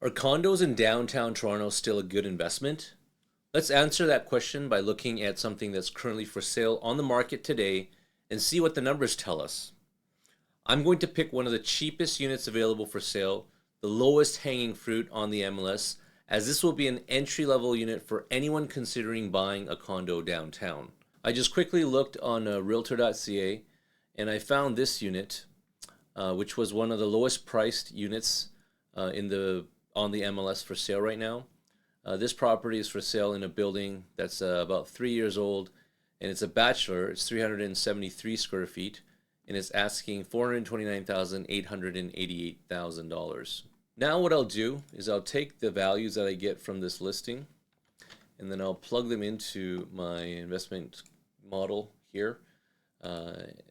Are condos in downtown Toronto still a good investment? Let's answer that question by looking at something that's currently for sale on the market today and see what the numbers tell us. I'm going to pick one of the cheapest units available for sale, the lowest hanging fruit on the MLS, as this will be an entry-level unit for anyone considering buying a condo downtown. I just quickly looked on realtor.ca and I found this unit, which was one of the lowest priced units on the MLS for sale right now. This property is for sale in a building that's about 3 years old, and it's a bachelor. It's 373 square feet, and it's asking $429,888,000. Now what I'll do is I'll take the values that I get from this listing, and then I'll plug them into my investment model here.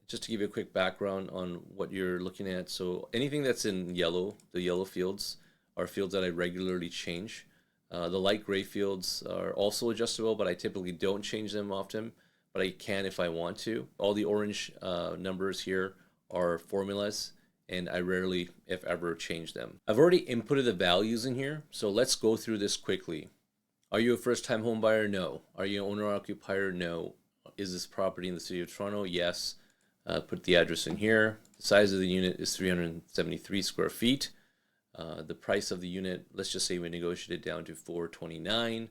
Just to give you a quick background on what you're looking at. So anything that's in yellow, the yellow fields, are fields that I regularly change. The light gray fields are also adjustable, but I typically don't change them often, but I can if I want to. All the orange numbers here are formulas, and I rarely, if ever, change them. I've already inputted the values in here, so let's go through this quickly. Are you a first-time home buyer? No. Are you an owner-occupier? No. Is this property in the city of Toronto? Yes. Put the address in here. The size of the unit is 373 square feet. The price of the unit, let's just say we negotiate it down to $429,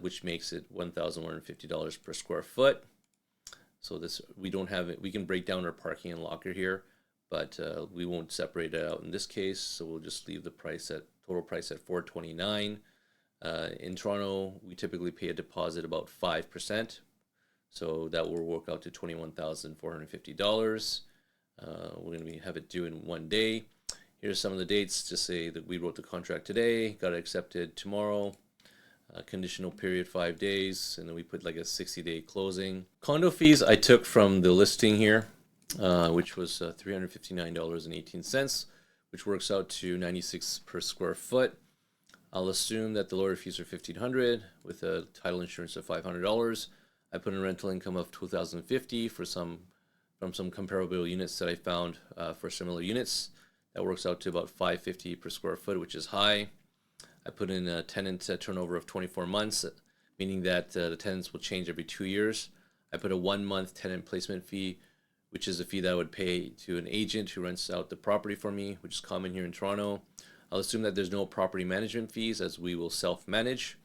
which makes it $1,150 per square foot. So this, we don't have it. We can break down our parking and locker here, but we won't separate it out in this case. So we'll just leave the total price at $429. In Toronto, we typically pay a deposit about 5%. So that will work out to $21,450. We're going to have it due in 1 day. Here's some of the dates. Just say that we wrote the contract today, got it accepted tomorrow. Conditional period 5 days, and then we put like a 60-day closing. Condo fees I took from the listing here, which was $359.18, which works out to $96 per square foot. I'll assume that the lawyer fees are $1,500 with a title insurance of $500. I put in rental income of $2,050 from some comparable units that I found for similar units. That works out to about $550 per square foot, which is high. I put in a tenant turnover of 24 months, meaning that the tenants will change every 2 years. I put a 1-month tenant placement fee, which is a fee that I would pay to an agent who rents out the property for me, which is common here in Toronto. I'll assume that there's no property management fees, as we will self-manage.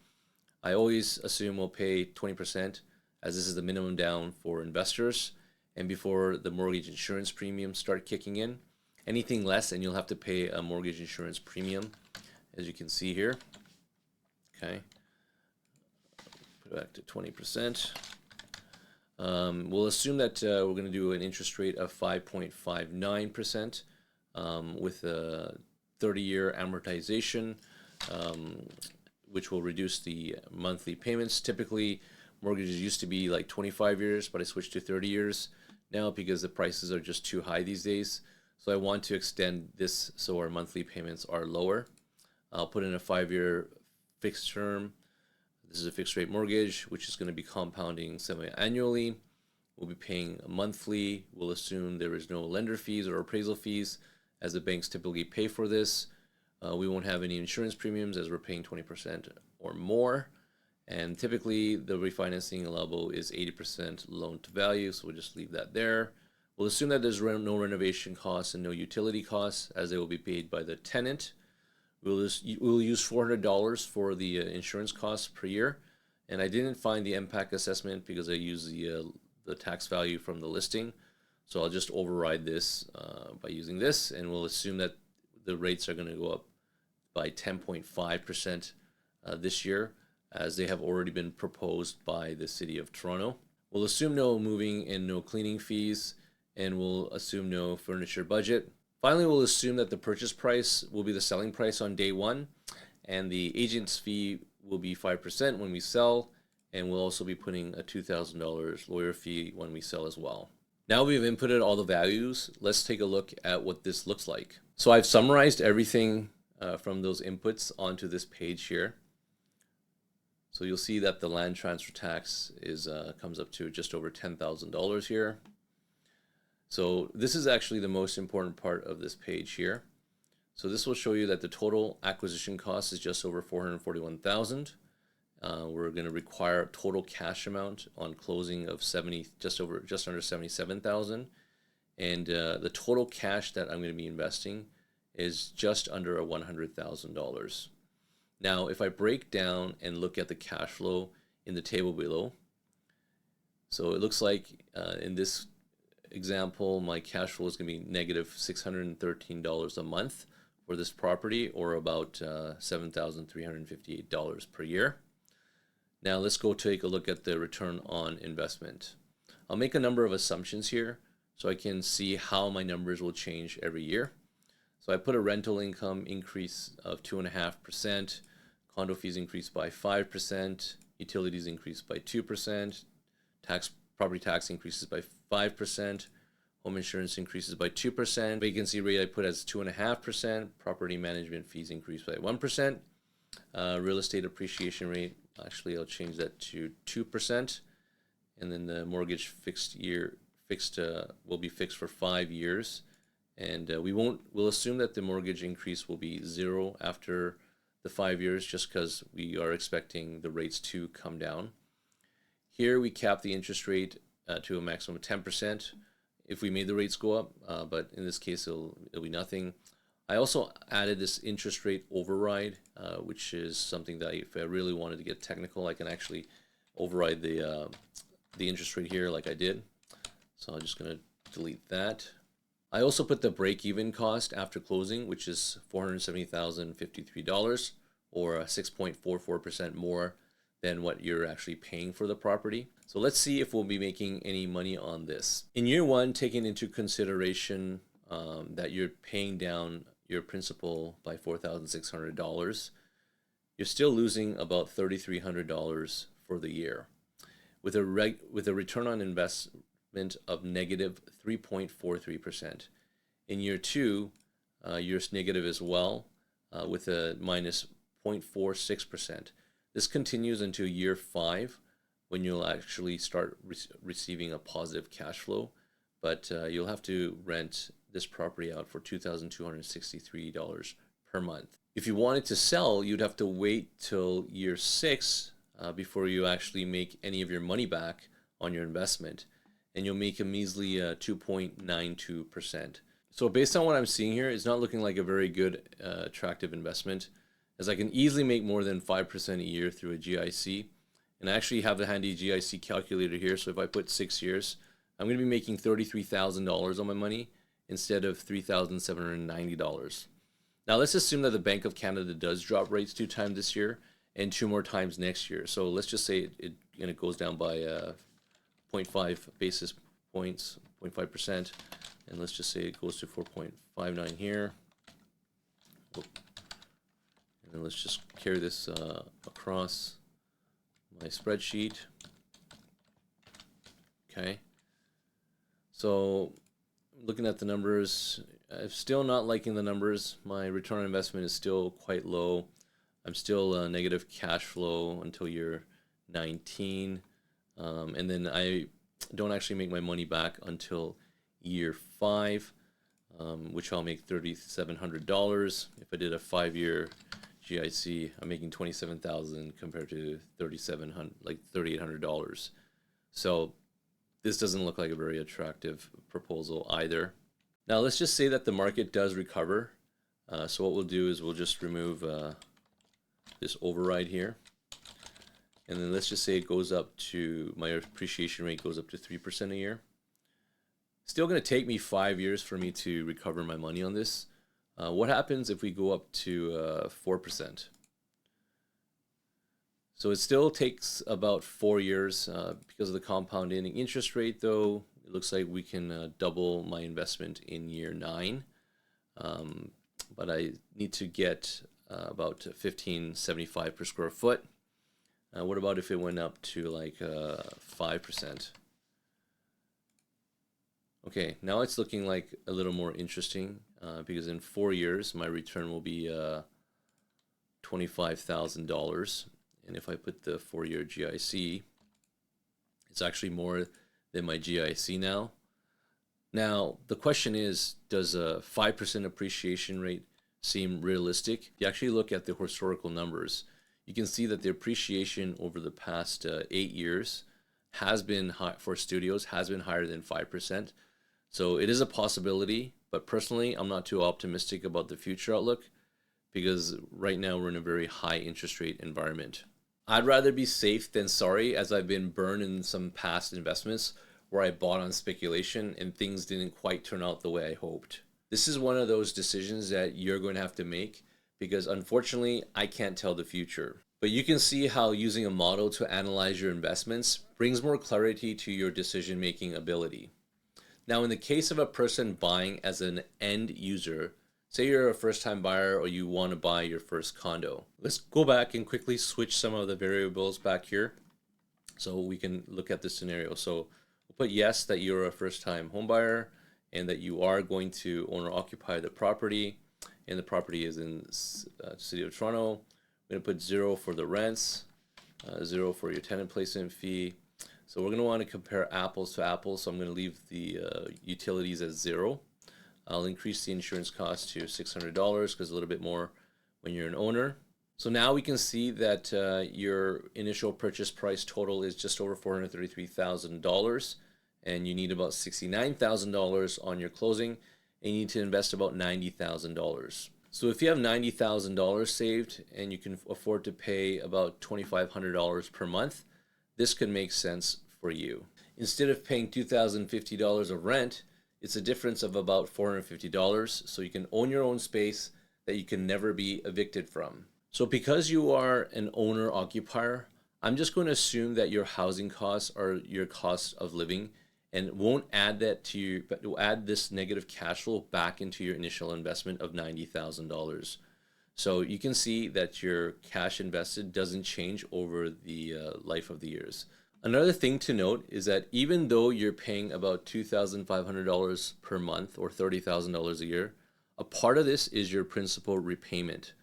I always assume we'll pay 20%, as this is the minimum down for investors, and before the mortgage insurance premiums start kicking in. Anything less, and you'll have to pay a mortgage insurance premium, as you can see here. Okay, put it back to 20%. We'll assume that we're going to do an interest rate of 5.59% with a 30-year amortization, which will reduce the monthly payments. Typically, mortgages used to be like 25 years, but I switched to 30 years now because the prices are just too high these days. So I want to extend this so our monthly payments are lower. I'll put in a 5-year fixed term. This is a fixed rate mortgage, which is going to be compounding semi-annually. We'll be paying monthly. We'll assume there is no lender fees or appraisal fees, as the banks typically pay for this. We won't have any insurance premiums, as we're paying 20% or more. And typically, the refinancing level is 80% loan to value, so we'll just leave that there. We'll assume that there's no renovation costs and no utility costs, as they will be paid by the tenant. We'll use $400 for the insurance costs per year, and I didn't find the impact assessment because I used the tax value from the listing. So I'll just override this by using this, and we'll assume that the rates are going to go up by 10.5% this year, as they have already been proposed by the City of Toronto. We'll assume no moving and no cleaning fees, and we'll assume no furniture budget. Finally, we'll assume that the purchase price will be the selling price on day one, and the agent's fee will be 5% when we sell, and we'll also be putting a $2,000 lawyer fee when we sell as well. Now we've inputted all the values, let's take a look at what this looks like. So I've summarized everything from those inputs onto this page here. So you'll see that the land transfer tax comes up to just over $10,000 here. So this is actually the most important part of this page here. So this will show you that the total acquisition cost is just over $441,000. We're going to require total cash amount on closing of just under $77,000, and the total cash that I'm going to be investing is just under $100,000. Now, if I break down and look at the cash flow in the table below, so it looks like in this example, my cash flow is going to be negative $613 a month for this property, or about $7,358 per year. Now let's go take a look at the return on investment. I'll make a number of assumptions here so I can see how my numbers will change every year. So I put a rental income increase of 2.5%, condo fees increased by 5%, utilities increased by 2%, property tax increases by 5%, home insurance increases by 2%, vacancy rate I put as 2.5%, property management fees increased by 1%, real estate appreciation rate, actually I'll change that to 2%, and then the mortgage will be fixed for 5 years, and we'll assume that the mortgage increase will be 0 after the 5 years, just because we are expecting the rates to come down. Here we cap the interest rate to a maximum of 10% if we made the rates go up, but in this case it'll be nothing. I also added this interest rate override, which is something that if I really wanted to get technical, I can actually override the interest rate here like I did. So I'm just going to delete that. I also put the break-even cost after closing, which is $470,053, or 6.44% more than what you're actually paying for the property. So let's see if we'll be making any money on this. In year one, taking into consideration that you're paying down your principal by $4,600, you're still losing about $3,300 for the year, with a return on investment of negative 3.43%. In year two, you're negative as well, with a minus 0.46%. This continues into year 5, when you'll actually start receiving a positive cash flow, but you'll have to rent this property out for $2,263 per month. If you wanted to sell, you'd have to wait till year 6 before you actually make any of your money back on your investment, and you'll make a measly 2.92%. So based on what I'm seeing here, it's not looking like a very good attractive investment, as I can easily make more than 5% a year through a GIC. And I actually have the handy GIC calculator here, so if I put 6 years, I'm going to be making $33,000 on my money instead of $3,790. Now let's assume that the Bank of Canada does drop rates 2 times this year and 2 more times next year. So let's just say it goes down by 0.5 basis points, 0.5%, and let's just say it goes to 4.59 here. And then let's just carry this across my spreadsheet. Okay. So looking at the numbers, I'm still not liking the numbers. My return on investment is still quite low. I'm still negative cash flow until year 19. And then I don't actually make my money back until year 5, which I'll make $3,700. If I did a 5-year GIC, I'm making $27,000 compared to $3,800. So this doesn't look like a very attractive proposal either. Now let's just say that the market does recover. So what we'll do is we'll just remove this override here, and then let's just say it goes up to, my appreciation rate goes up to 3% a year. Still going to take me 5 years for me to recover my money on this. What happens if we go up to 4%? So it still takes about 4 years because of the compounding interest rate, though. It looks like we can double my investment in year 9. But I need to get about $15.75 per square foot. What about if it went up to like 5%? Okay, now it's looking like a little more interesting because in 4 years my return will be $25,000, and if I put the 4-year GIC, it's actually more than my GIC now. Now the question is, does a 5% appreciation rate seem realistic. If you actually look at the historical numbers, you can see that the appreciation over the past 8 years has been high for studios, has been higher than 5%. So it is a possibility, but personally, I'm not too optimistic about the future outlook because right now we're in a very high interest rate environment. I'd rather be safe than sorry, as I've been burned in some past investments where I bought on speculation and things didn't quite turn out the way I hoped. This is one of those decisions that you're going to have to make because unfortunately, I can't tell the future. But you can see how using a model to analyze your investments brings more clarity to your decision-making ability. Now, in the case of a person buying as an end user, say you're a first-time buyer or you want to buy your first condo. Let's go back and quickly switch some of the variables back here so we can look at this scenario. So we'll put yes that you're a first-time home buyer and that you are going to own or occupy the property, and the property is in City of Toronto. I'm going to put 0 for the rents, 0 for your tenant placement fee. So we're going to want to compare apples to apples. So I'm going to leave the utilities as 0. I'll increase the insurance cost to $600 because a little bit more when you're an owner. So now we can see that your initial purchase price total is just over $433,000, and you need about $69,000 on your closing, and you need to invest about $90,000. So if you have $90,000 saved and you can afford to pay about $2,500 per month, this could make sense for you. Instead of paying $2,050 of rent, it's a difference of about $450, so you can own your own space that you can never be evicted from. So because you are an owner-occupier, I'm just going to assume that your housing costs are your cost of living and won't add that to you, but will add this negative cash flow back into your initial investment of $90,000. So you can see that your cash invested doesn't change over the life of the years. Another thing to note is that even though you're paying about $2,500 per month or $30,000 a year, a part of this is your principal repayment.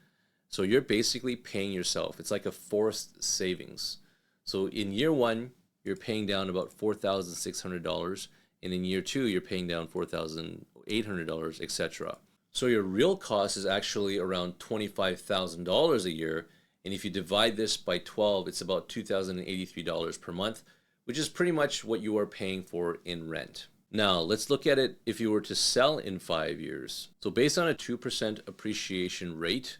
So you're basically paying yourself. It's like a forced savings. So in year one, you're paying down about $4,600, and in year two, you're paying down $4,800, etc. So your real cost is actually around $25,000 a year, and if you divide this by 12, it's about $2,083 per month, which is pretty much what you are paying for in rent. Now, let's look at it if you were to sell in 5 years. So based on a 2% appreciation rate,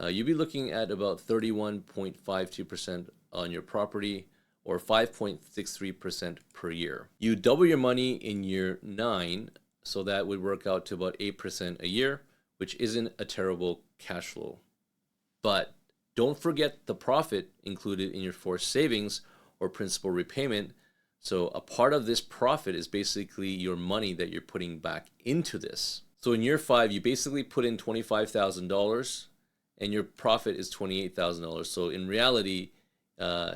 you'd be looking at about 31.52% on your property, or 5.63% per year. You double your money in year 9, so that would work out to about 8% a year, which isn't a terrible cash flow. But don't forget the profit included in your forced savings or principal repayment. So a part of this profit is basically your money that you're putting back into this. So in year 5, you basically put in $25,000 and your profit is $28,000. So in reality,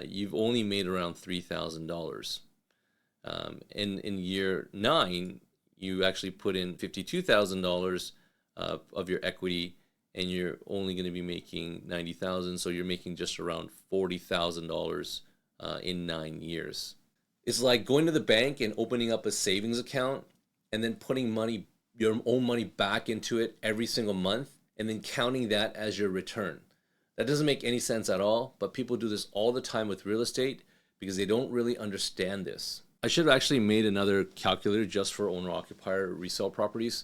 you've only made around $3,000. In year 9, you actually put in $52,000 of your equity, and you're only going to be making $90,000. So you're making just around $40,000 in 9 years. It's like going to the bank and opening up a savings account and then putting money, your own money, back into it every single month, and then counting that as your return. That doesn't make any sense at all, but people do this all the time with real estate because they don't really understand this. I should have actually made another calculator just for owner-occupier resale properties,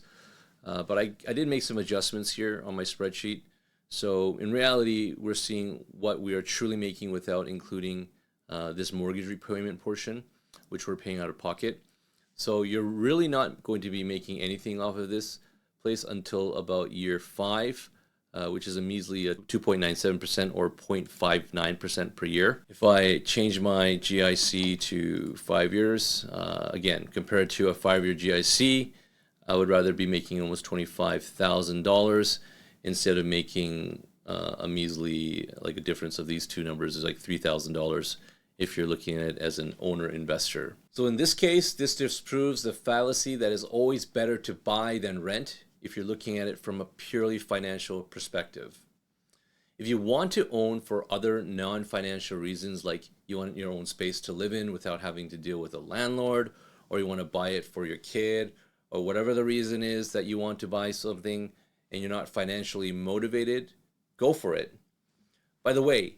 but I did make some adjustments here on my spreadsheet. So in reality, we're seeing what we are truly making without including this mortgage repayment portion, which we're paying out of pocket. So you're really not going to be making anything off of this place until about year 5. Which is a measly 2.97% or 0.59% per year. If I change my GIC to 5 years, again, compared to a 5-year GIC, I would rather be making almost $25,000 instead of making a measly, like a difference of these two numbers is like $3,000 if you're looking at it as an owner investor. So in this case, this disproves the fallacy that it's always better to buy than rent if you're looking at it from a purely financial perspective. If you want to own for other non-financial reasons, like you want your own space to live in without having to deal with a landlord, or you want to buy it for your kid, or whatever the reason is that you want to buy something, and you're not financially motivated, go for it. By the way,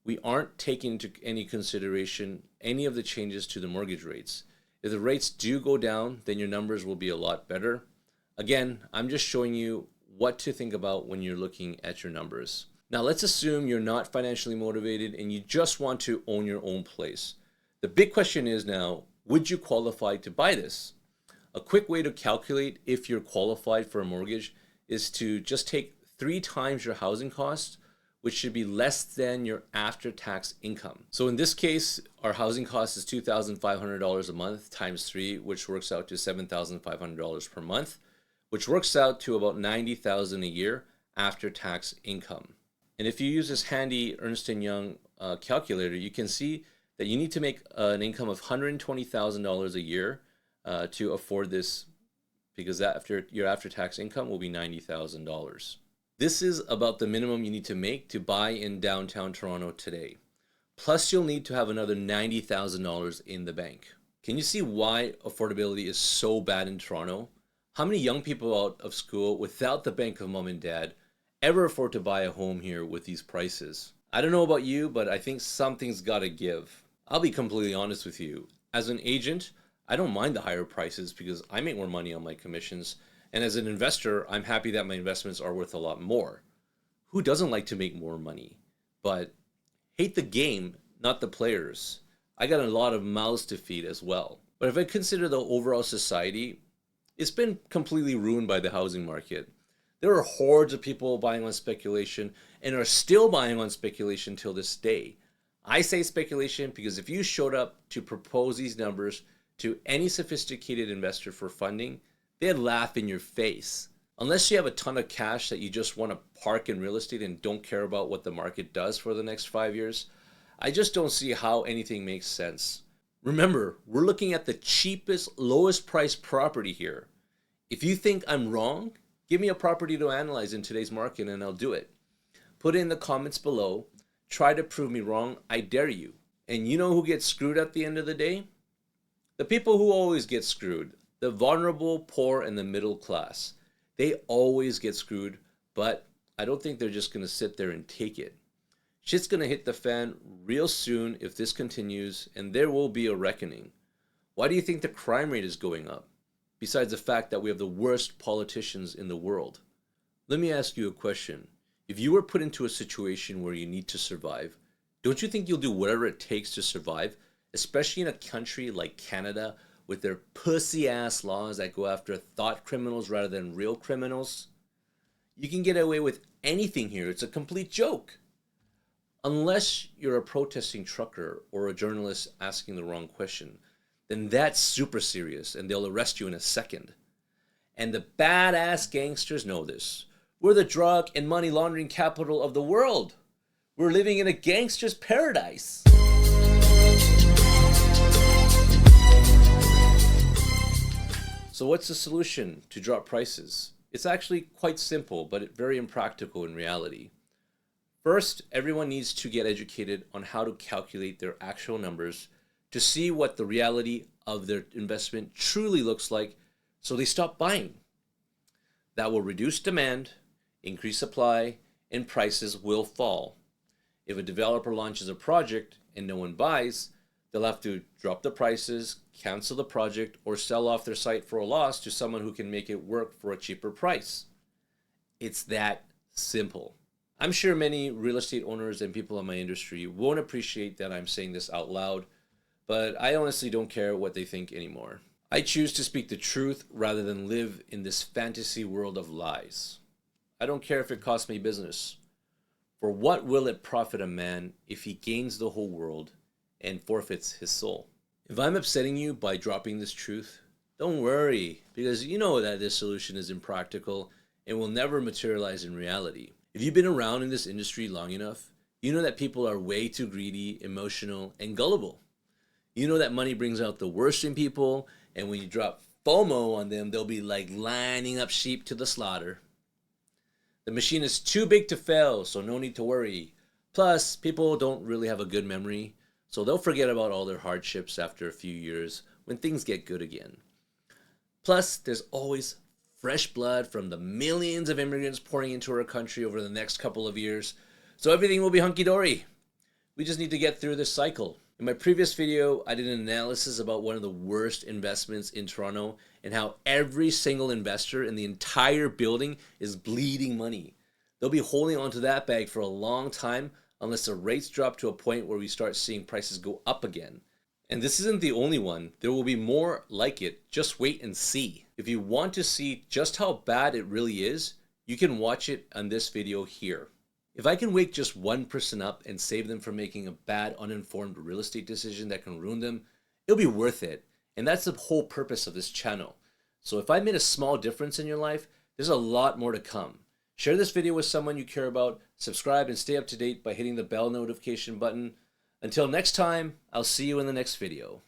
we aren't taking into any consideration any of the changes to the mortgage rates. If the rates do go down, then your numbers will be a lot better. Again, I'm just showing you what to think about when you're looking at your numbers. Now, let's assume you're not financially motivated and you just want to own your own place. The big question is now, would you qualify to buy this? A quick way to calculate if you're qualified for a mortgage is to just take 3 times your housing costs, which should be less than your after-tax income. So in this case, our housing cost is $2,500 a month times 3, which works out to $7,500 per month, which works out to about $90,000 a year after-tax income. And if you use this handy Ernst & Young calculator, you can see that you need to make an income of $120,000 a year to afford this, because your after-tax income will be $90,000. This is about the minimum you need to make to buy in downtown Toronto today. Plus, you'll need to have another $90,000 in the bank. Can you see why affordability is so bad in Toronto? How many young people out of school without the bank of mom and dad ever afford to buy a home here with these prices? I don't know about you, but I think something's got to give. I'll be completely honest with you. As an agent, I don't mind the higher prices because I make more money on my commissions. And as an investor, I'm happy that my investments are worth a lot more. Who doesn't like to make more money? But hate the game, not the players. I got a lot of mouths to feed as well. But if I consider the overall society, it's been completely ruined by the housing market. There are hordes of people buying on speculation and are still buying on speculation till this day. I say speculation because if you showed up to propose these numbers to any sophisticated investor for funding, they'd laugh in your face. Unless you have a ton of cash that you just want to park in real estate and don't care about what the market does for the next 5 years, I just don't see how anything makes sense. Remember, we're looking at the cheapest, lowest price property here. If you think I'm wrong, give me a property to analyze in today's market and I'll do it. Put it in the comments below. Try to prove me wrong. I dare you. And you know who gets screwed at the end of the day? The people who always get screwed. The vulnerable, poor, and the middle class. They always get screwed, but I don't think they're just going to sit there and take it. Shit's going to hit the fan real soon if this continues, and there will be a reckoning. Why do you think the crime rate is going up? Besides the fact that we have the worst politicians in the world. Let me ask you a question. If you were put into a situation where you need to survive, don't you think you'll do whatever it takes to survive, especially in a country like Canada with their pussy-ass laws that go after thought criminals rather than real criminals? You can get away with anything here. It's a complete joke. Unless you're a protesting trucker or a journalist asking the wrong question, then that's super serious and they'll arrest you in a second. And the badass gangsters know this. We're the drug and money laundering capital of the world. We're living in a gangster's paradise. So what's the solution to drop prices? It's actually quite simple, but very impractical in reality. First, everyone needs to get educated on how to calculate their actual numbers to see what the reality of their investment truly looks like, so they stop buying. That will reduce demand, increase supply, and prices will fall. If a developer launches a project and no one buys, they'll have to drop the prices, cancel the project, or sell off their site for a loss to someone who can make it work for a cheaper price. It's that simple. I'm sure many real estate owners and people in my industry won't appreciate that I'm saying this out loud, but I honestly don't care what they think anymore. I choose to speak the truth rather than live in this fantasy world of lies. I don't care if it costs me business. For what will it profit a man if he gains the whole world and forfeits his soul? If I'm upsetting you by dropping this truth, don't worry, because you know that this solution is impractical and will never materialize in reality. If you've been around in this industry long enough, you know that people are way too greedy, emotional, and gullible. You know that money brings out the worst in people, and when you drop FOMO on them, they'll be like lining up sheep to the slaughter. The machine is too big to fail, so no need to worry. Plus, people don't really have a good memory, so they'll forget about all their hardships after a few years when things get good again. Plus, there's always fresh blood from the millions of immigrants pouring into our country over the next couple of years. So everything will be hunky-dory. We just need to get through this cycle. In my previous video, I did an analysis about one of the worst investments in Toronto and how every single investor in the entire building is bleeding money. They'll be holding onto that bag for a long time unless the rates drop to a point where we start seeing prices go up again. And this isn't the only one. There will be more like it. Just wait and see. If you want to see just how bad it really is, you can watch it on this video here. If I can wake just one person up and save them from making a bad, uninformed real estate decision that can ruin them, it'll be worth it. And that's the whole purpose of this channel. So if I made a small difference in your life, there's a lot more to come. Share this video with someone you care about, subscribe, and stay up to date by hitting the bell notification button. Until next time, I'll see you in the next video.